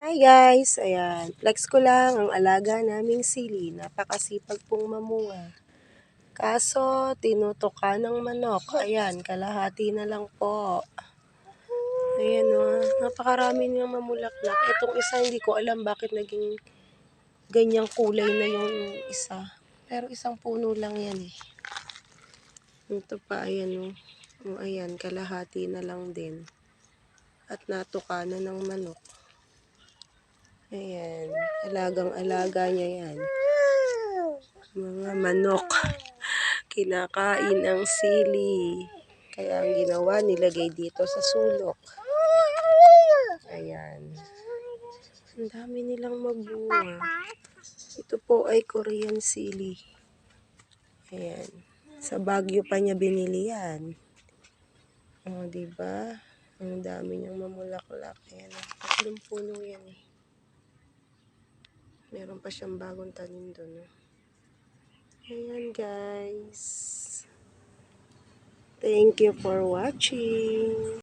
Hi guys! Ayan, flex ko lang ang alaga naming sili. Napakasipag pong mamunga. Kaso, tinutuka ng manok. Ayan, kalahati na lang po. Ayan o, napakarami niyang mamulaklak. Itong isa, hindi ko alam bakit naging ganyang kulay na yung isa. Pero isang puno lang yan eh. Ito pa, ayan o. O, ayan, kalahati na lang din. At natuka na ng manok. Ayan, alagang-alaga niya yan. Mga manok, kinakain ang sili. Kaya ang ginawa, nilagay dito sa sulok. Ayan. Ang dami nilang mabunga. Ito po ay Korean sili. Ayan. Sa Baguio pa niya binili yan. O, diba? Ang dami niyang mamulaklak. Ayan. 3 puno yan eh. Meron pa siyang bagong tanim doon. Ayan guys. Thank you for watching.